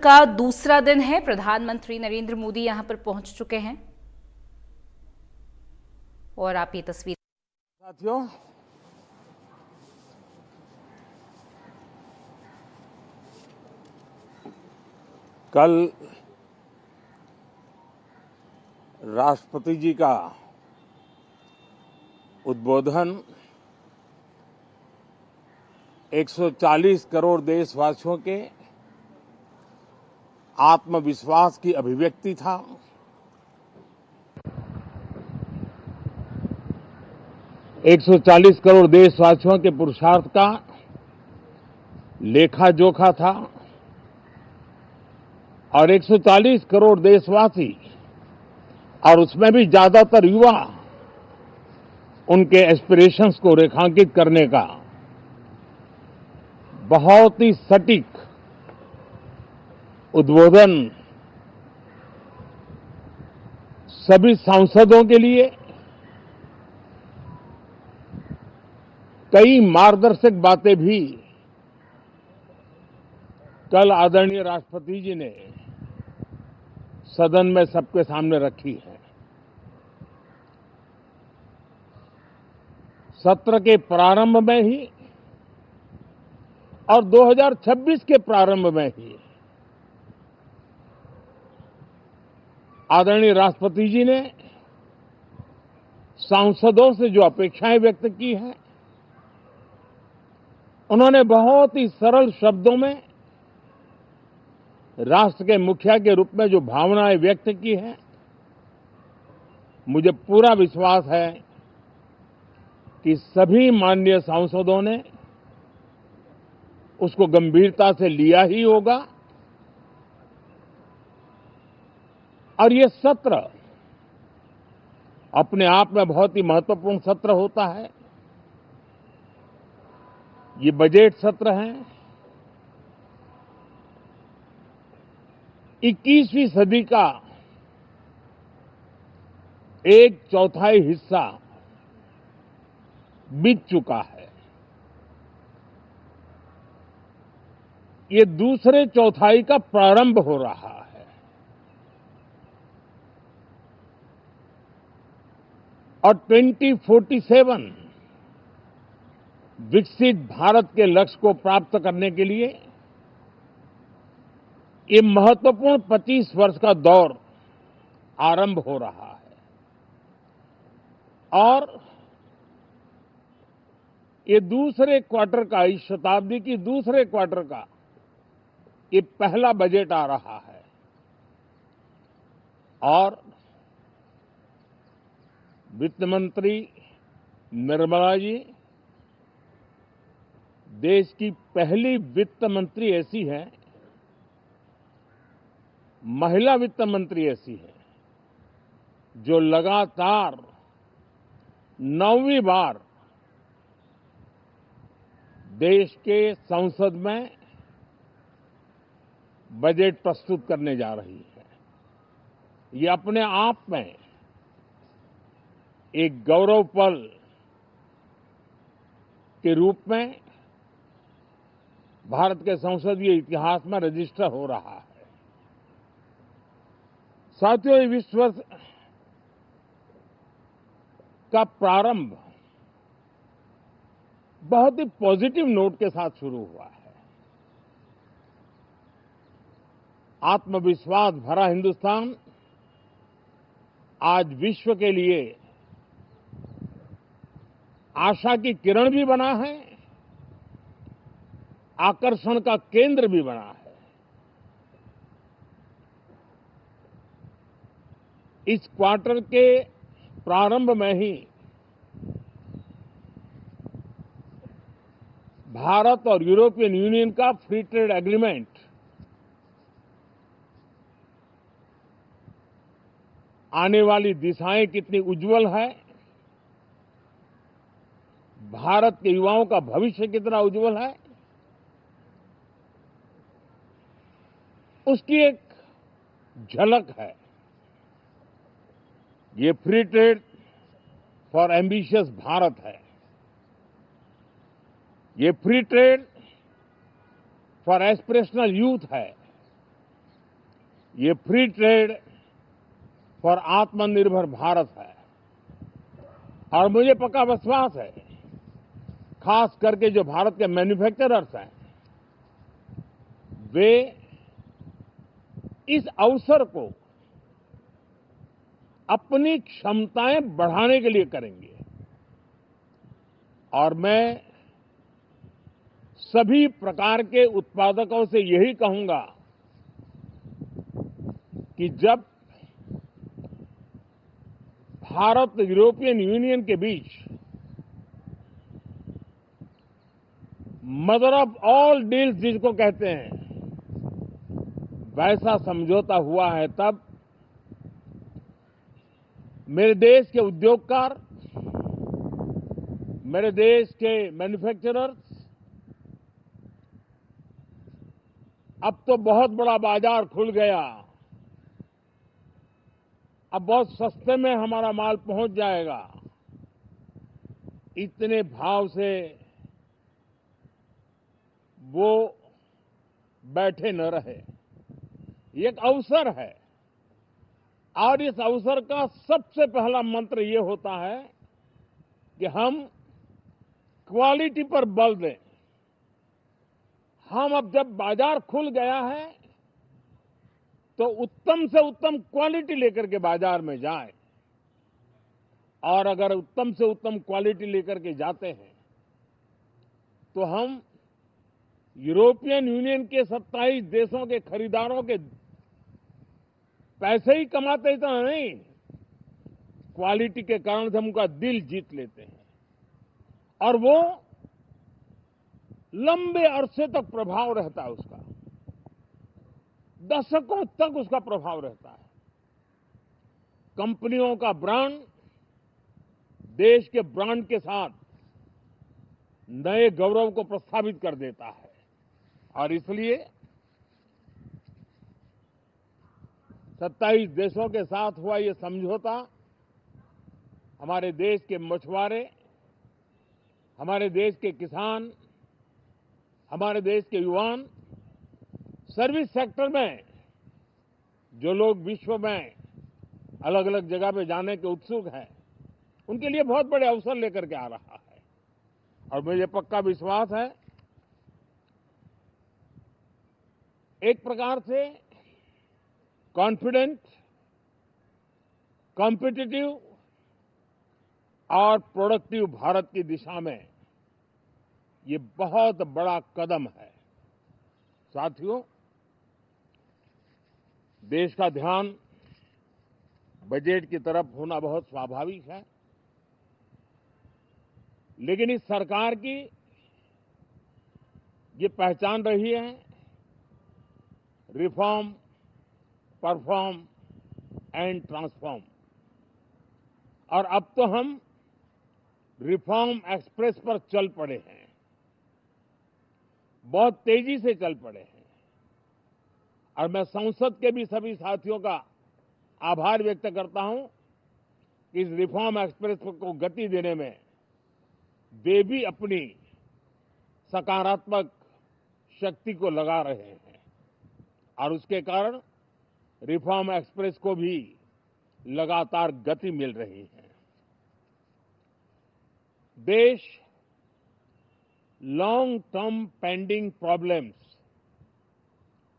का दूसरा दिन है। प्रधानमंत्री नरेंद्र मोदी यहां पर पहुंच चुके हैं और आप ये तस्वीर साथियों, कल राष्ट्रपति जी का उद्बोधन 140 करोड़ देशवासियों के आत्मविश्वास की अभिव्यक्ति था। एक 140 करोड़ देशवासियों के पुरुषार्थ का लेखा जोखा था और 140 करोड़ देशवासी और उसमें भी ज्यादातर युवा उनके एस्पिरेशंस को रेखांकित करने का बहुत ही सटीक उद्बोधन सभी सांसदों के लिए कई मार्गदर्शक बातें भी कल आदरणीय राष्ट्रपति जी ने सदन में सबके सामने रखी है। सत्र के प्रारंभ में ही और 2026 के प्रारंभ में ही आदरणीय राष्ट्रपति जी ने सांसदों से जो अपेक्षाएं व्यक्त की हैं, उन्होंने बहुत ही सरल शब्दों में राष्ट्र के मुखिया के रूप में जो भावनाएं व्यक्त की हैं, मुझे पूरा विश्वास है कि सभी माननीय सांसदों ने उसको गंभीरता से लिया ही होगा और ये सत्र अपने आप में बहुत ही महत्वपूर्ण सत्र होता है। ये बजट सत्र है। 21वीं सदी का एक चौथाई हिस्सा बीत चुका है। ये दूसरे चौथाई का प्रारंभ हो रहा है और 2047 विकसित भारत के लक्ष्य को प्राप्त करने के लिए ये महत्वपूर्ण 25 वर्ष का दौर आरंभ हो रहा है और ये दूसरे क्वार्टर का, इस शताब्दी की दूसरे क्वार्टर का ये पहला बजट आ रहा है और वित्त मंत्री निर्मला जी देश की पहली वित्त मंत्री ऐसी है, महिला वित्त मंत्री ऐसी है जो लगातार 9वीं बार देश के संसद में बजट प्रस्तुत करने जा रही है। ये अपने आप में एक गौरव पल के रूप में भारत के संसदीय इतिहास में रजिस्टर हो रहा है। साथियों, इस वर्ष का प्रारंभ बहुत ही पॉजिटिव नोट के साथ शुरू हुआ है। आत्मविश्वास भरा हिंदुस्तान आज विश्व के लिए आशा की किरण भी बना है, आकर्षण का केंद्र भी बना है। इस क्वार्टर के प्रारंभ में ही भारत और यूरोपियन यूनियन का फ्री ट्रेड एग्रीमेंट आने वाली दिशाएं कितनी उज्जवल है, भारत के युवाओं का भविष्य कितना उज्जवल है, उसकी एक झलक है। ये free trade for ambitious Bharat है। ये free trade for aspirational youth है। ये फ्री ट्रेड फॉर आत्मनिर्भर भारत है और मुझे पक्का विश्वास है, खास करके जो भारत के मैन्युफैक्चरर्स हैं, वे इस अवसर को अपनी क्षमताएं बढ़ाने के लिए करेंगे। और मैं सभी प्रकार के उत्पादकों से यही कहूंगा कि जब भारत यूरोपियन यूनियन के बीच मदर ऑफ ऑल डील्स जिसको कहते हैं, वैसा समझौता हुआ है, तब मेरे देश के उद्योगकार, मेरे देश के मैन्युफैक्चरर्स अब तो बहुत बड़ा बाजार खुल गया, अब बहुत सस्ते में हमारा माल पहुंच जाएगा, इतने भाव से वो बैठे न रहे। ये एक अवसर है और इस अवसर का सबसे पहला मंत्र ये होता है कि हम क्वालिटी पर बल दें। हम अब जब बाजार खुल गया है तो उत्तम से उत्तम क्वालिटी लेकर के बाजार में जाएं, और अगर उत्तम से उत्तम क्वालिटी लेकर के जाते हैं तो हम यूरोपियन यूनियन के 27 देशों के खरीदारों के पैसे ही कमाते इतना नहीं, क्वालिटी के कारण से हम उनका दिल जीत लेते हैं और वो लंबे अरसे तक प्रभाव रहता है, उसका दशकों तक उसका प्रभाव रहता है। कंपनियों का ब्रांड देश के ब्रांड के साथ नए गौरव को प्रस्थापित कर देता है और इसलिए 27 देशों के साथ हुआ ये समझौता हमारे देश के मछुआरे, हमारे देश के किसान, हमारे देश के युवान, सर्विस सेक्टर में जो लोग विश्व में अलग अलग जगह पे जाने के उत्सुक हैं, उनके लिए बहुत बड़े अवसर लेकर के आ रहा है। और मुझे पक्का विश्वास है, एक प्रकार से कॉन्फिडेंट, कॉम्पिटिटिव और प्रोडक्टिव भारत की दिशा में ये बहुत बड़ा कदम है। साथियों, देश का ध्यान बजट की तरफ होना बहुत स्वाभाविक है, लेकिन इस सरकार की ये पहचान रही है रिफॉर्म, परफॉर्म एंड ट्रांसफॉर्म। और अब तो हम रिफॉर्म एक्सप्रेस पर चल पड़े हैं, बहुत तेजी से चल पड़े हैं। और मैं संसद के भी सभी साथियों का आभार व्यक्त करता हूं कि इस रिफॉर्म एक्सप्रेस को गति देने में वे भी अपनी सकारात्मक शक्ति को लगा रहे हैं और उसके कारण रिफॉर्म एक्सप्रेस को भी लगातार गति मिल रही है। देश लॉन्ग टर्म पेंडिंग प्रॉब्लम्स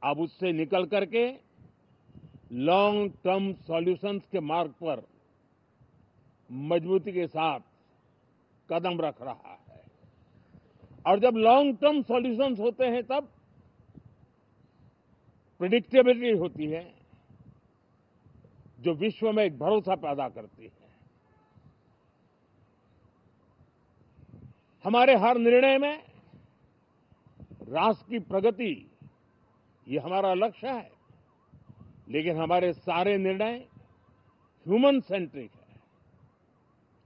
अब उससे निकल करके लॉन्ग टर्म सॉल्यूशंस के मार्ग पर मजबूती के साथ कदम रख रहा है। और जब लॉन्ग टर्म सॉल्यूशंस होते हैं तब प्रेडिक्टेबिलिटी होती है, जो विश्व में एक भरोसा पैदा करती है। हमारे हर निर्णय में राष्ट्र की प्रगति ये हमारा लक्ष्य है, लेकिन हमारे सारे निर्णय ह्यूमन सेंट्रिक है।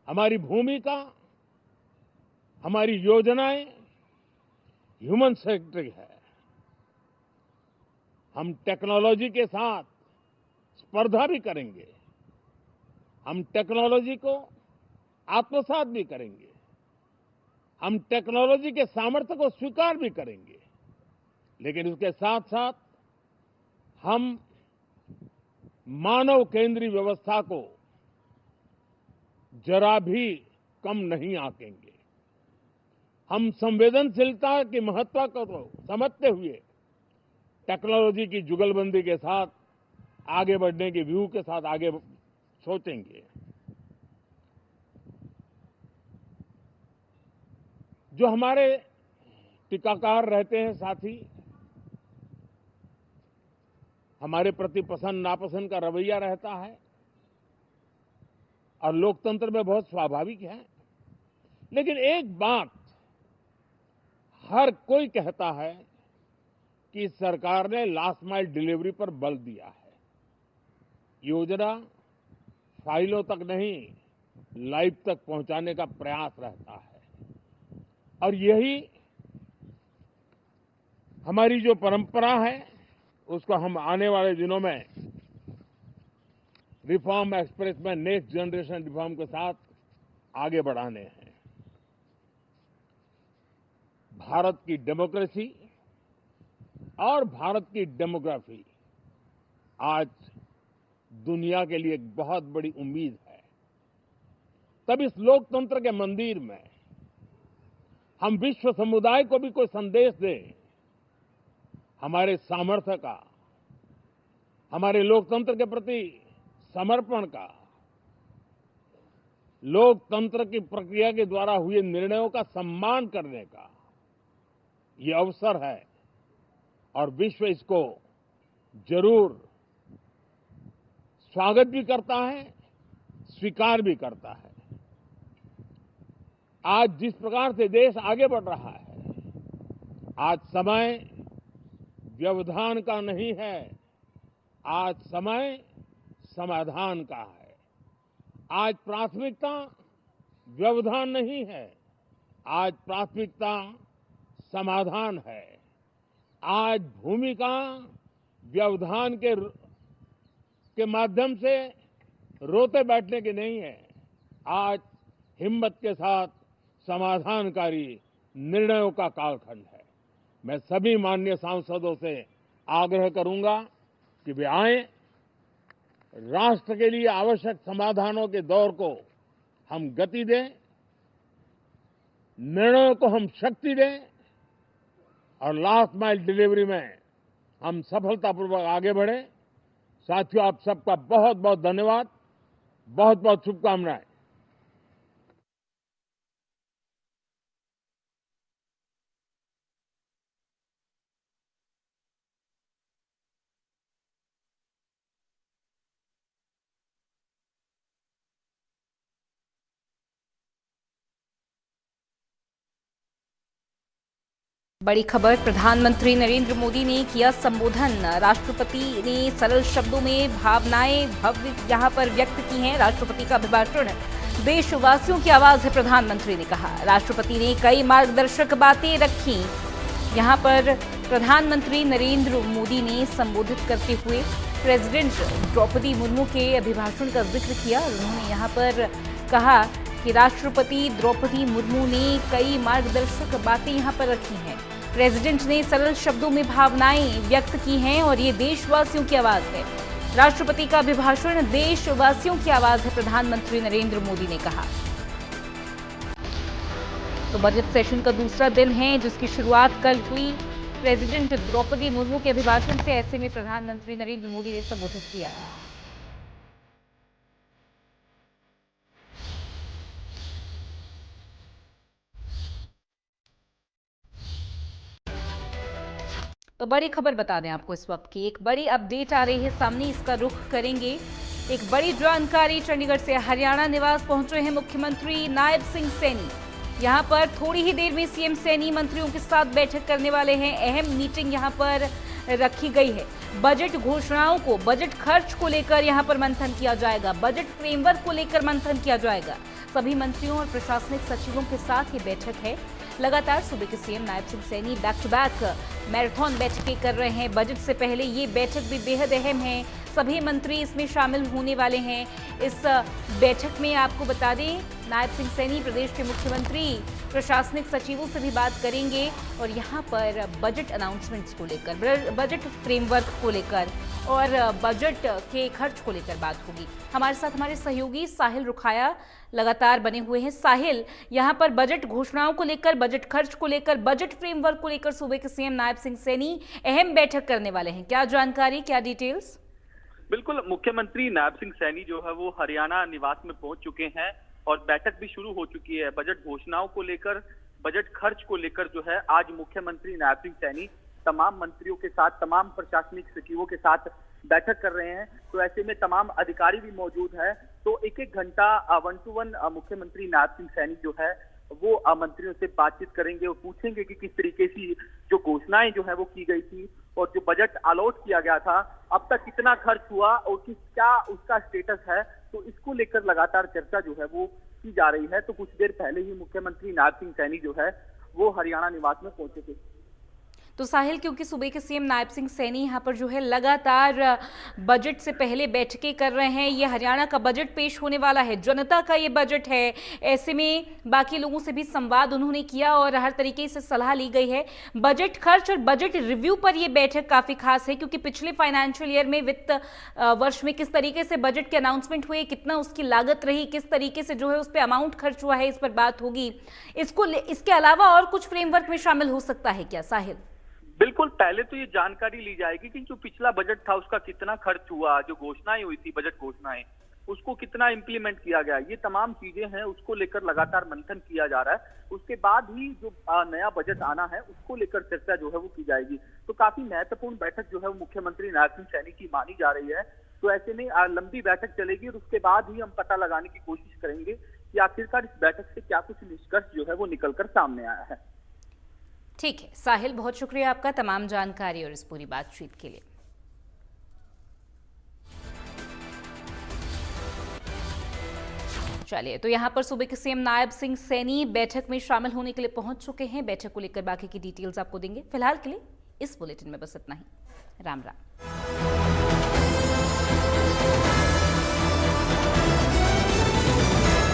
हमारी भूमिका, हमारी योजनाएं ह्यूमन सेंट्रिक है। हम टेक्नोलॉजी के साथ स्पर्धा भी करेंगे, हम टेक्नोलॉजी को आत्मसात भी करेंगे, हम टेक्नोलॉजी के सामर्थ्य को स्वीकार भी करेंगे, लेकिन उसके साथ साथ हम मानव केंद्रीय व्यवस्था को जरा भी कम नहीं आंकेंगे। हम संवेदनशीलता की महत्व को तो समझते हुए टेक्नोलॉजी की जुगलबंदी के साथ आगे बढ़ने के व्यू के साथ आगे सोचेंगे। जो हमारे टीकाकार रहते हैं साथी, हमारे प्रति पसंद नापसंद का रवैया रहता है और लोकतंत्र में बहुत स्वाभाविक है। लेकिन एक बात हर कोई कहता है कि सरकार ने लास्ट माइल डिलीवरी पर बल दिया है। योजना फाइलों तक नहीं, लाइव तक पहुंचाने का प्रयास रहता है और यही हमारी जो परंपरा है उसको हम आने वाले दिनों में रिफॉर्म एक्सप्रेस में नेक्स्ट जनरेशन रिफॉर्म के साथ आगे बढ़ाने हैं। भारत की डेमोक्रेसी और भारत की डेमोग्राफी आज दुनिया के लिए एक बहुत बड़ी उम्मीद है। तब इस लोकतंत्र के मंदिर में हम विश्व समुदाय को भी कोई संदेश दें हमारे सामर्थ्य का, हमारे लोकतंत्र के प्रति समर्पण का, लोकतंत्र की प्रक्रिया के द्वारा हुए निर्णयों का सम्मान करने का ये अवसर है और विश्व इसको जरूर स्वागत भी करता है, स्वीकार भी करता है। आज जिस प्रकार से देश आगे बढ़ रहा है, आज समय व्यवधान का नहीं है, आज समय समाधान का है। आज प्राथमिकता व्यवधान नहीं है, आज प्राथमिकता समाधान है। आज भूमिका व्यवधान के माध्यम से रोते बैठने की नहीं है, आज हिम्मत के साथ समाधानकारी निर्णयों का कालखंड है। मैं सभी माननीय सांसदों से आग्रह करूंगा कि वे आएं, राष्ट्र के लिए आवश्यक समाधानों के दौर को हम गति दें, निर्णयों को हम शक्ति दें और लास्ट माइल डिलीवरी में हम सफलतापूर्वक आगे बढ़ें। साथियों, आप सबका बहुत बहुत धन्यवाद, बहुत बहुत शुभकामनाएं। बड़ी खबर, प्रधानमंत्री नरेंद्र मोदी ने किया संबोधन। राष्ट्रपति ने सरल शब्दों में भावनाएं भव्य यहां पर व्यक्त की हैं। राष्ट्रपति का अभिभाषण देशवासियों की आवाज है, प्रधानमंत्री ने कहा। राष्ट्रपति ने कई मार्गदर्शक बातें रखी। यहां पर प्रधानमंत्री नरेंद्र मोदी ने संबोधित करते हुए प्रेसिडेंट द्रौपदी मुर्मू के अभिभाषण का जिक्र किया। उन्होंने यहां पर कहा कि राष्ट्रपति द्रौपदी मुर्मू ने कई मार्गदर्शक बातें यहां पर रखी हैं। प्रेसिडेंट ने सरल शब्दों में भावनाएं व्यक्त की हैं और ये देशवासियों की आवाज है। राष्ट्रपति का अभिभाषण देशवासियों की आवाज है, प्रधानमंत्री नरेंद्र मोदी ने कहा। तो बजट सेशन का दूसरा दिन है जिसकी शुरुआत कल हुई प्रेसिडेंट द्रौपदी मुर्मू के अभिभाषण से। ऐसे में प्रधानमंत्री नरेंद्र मोदी ने संबोधित किया। तो बड़ी खबर बता दें आपको इस वक्त की, एक बड़ी अपडेट आ रही है सामने, इसका रुख करेंगे। एक बड़ी जानकारी चंडीगढ़ से। हरियाणा निवास पहुंचे हैं मुख्यमंत्री नायब सिंह सैनी। यहां पर थोड़ी ही देर में सीएम सैनी मंत्रियों के साथ बैठक करने वाले हैं। अहम मीटिंग यहां पर रखी गई है। बजट घोषणाओं को, बजट खर्च को लेकर यहां पर मंथन किया जाएगा। बजट फ्रेमवर्क को लेकर मंथन किया जाएगा। सभी मंत्रियों और प्रशासनिक सचिवों के साथ ये बैठक है। लगातार सूबे के CM Nayab Singh Saini back to back marathon बैठकें कर रहे हैं। बजट से पहले ये बैठक भी बेहद अहम है। सभी मंत्री इसमें शामिल होने वाले हैं। इस बैठक में आपको बता दें, नायब सिंह सैनी प्रदेश के मुख्यमंत्री प्रशासनिक सचिवों से भी बात करेंगे और यहाँ पर बजट अनाउंसमेंट्स को लेकर, बजट फ्रेमवर्क को लेकर और बजट के खर्च को लेकर बात होगी। हमारे साथ हमारे सहयोगी साहिल रुखाया लगातार बने हुए हैं। साहिल, यहाँ पर बजट घोषणाओं को लेकर, बजट खर्च को लेकर, बजट फ्रेमवर्क को लेकर सूबे के सीएम नायब सिंह सैनी अहम बैठक करने वाले हैं। क्या जानकारी, क्या डिटेल्स? बिल्कुल, मुख्यमंत्री नायब सिंह सैनी जो है वो हरियाणा निवास में पहुंच चुके हैं और बैठक भी शुरू हो चुकी है। बजट घोषणाओं को लेकर, बजट खर्च को लेकर जो है आज मुख्यमंत्री नायब सिंह सैनी तमाम मंत्रियों के साथ, तमाम प्रशासनिक सचिवों के साथ बैठक कर रहे हैं। तो ऐसे में तमाम अधिकारी भी मौजूद है। तो एक एक घंटा 1 to 1 मुख्यमंत्री नायब सिंह सैनी जो है वो मंत्रियों से बातचीत करेंगे और पूछेंगे कि किस तरीके से जो घोषणाएं जो है वो की गई थी और जो बजट अलॉट किया गया था अब तक कितना खर्च हुआ और क्या उसका स्टेटस है। तो इसको लेकर लगातार चर्चा जो है वो की जा रही है। तो कुछ देर पहले ही मुख्यमंत्री नायब सिंह सैनी जो है वो हरियाणा निवास में पहुंचे थे। तो साहिल, क्योंकि सूबे के सीएम नायब सिंह सैनी यहाँ पर जो है लगातार बजट से पहले बैठकें कर रहे हैं, ये हरियाणा का बजट पेश होने वाला है, जनता का ये बजट है, ऐसे में बाकी लोगों से भी संवाद उन्होंने किया और हर तरीके से सलाह ली गई है। बजट खर्च और बजट रिव्यू पर ये बैठक काफ़ी खास है, क्योंकि पिछले फाइनेंशियल ईयर में, वित्त वर्ष में किस तरीके से बजट के अनाउंसमेंट हुए, कितना उसकी लागत रही, किस तरीके से जो है उस पर अमाउंट खर्च हुआ है, इस पर बात होगी। इसके अलावा और कुछ फ्रेमवर्क में शामिल हो सकता है क्या साहिल? बिल्कुल, पहले तो ये जानकारी ली जाएगी कि जो पिछला बजट था उसका कितना खर्च हुआ, जो घोषणाएं हुई थी, बजट घोषणाएं, उसको कितना इंप्लीमेंट किया गया। ये तमाम चीजें हैं, उसको लेकर लगातार मंथन किया जा रहा है। उसके बाद ही जो नया बजट आना है उसको लेकर चर्चा जो है वो की जाएगी। तो काफी महत्वपूर्ण बैठक जो है वो मुख्यमंत्री नायब सिंह सैनी की मानी जा रही है। तो ऐसे में लंबी बैठक चलेगी और उसके बाद ही हम पता लगाने की कोशिश करेंगे कि आखिरकार इस बैठक से क्या कुछ निष्कर्ष जो है वो निकलकर सामने आया है। ठीक है साहिल, बहुत शुक्रिया आपका तमाम जानकारी और इस पूरी बातचीत के लिए। चलिए, तो यहाँ पर सूबे के सीएम नायब सिंह सैनी बैठक में शामिल होने के लिए पहुंच चुके हैं। बैठक को लेकर बाकी की डिटेल्स आपको देंगे। फिलहाल के लिए इस बुलेटिन में बस इतना ही। राम राम।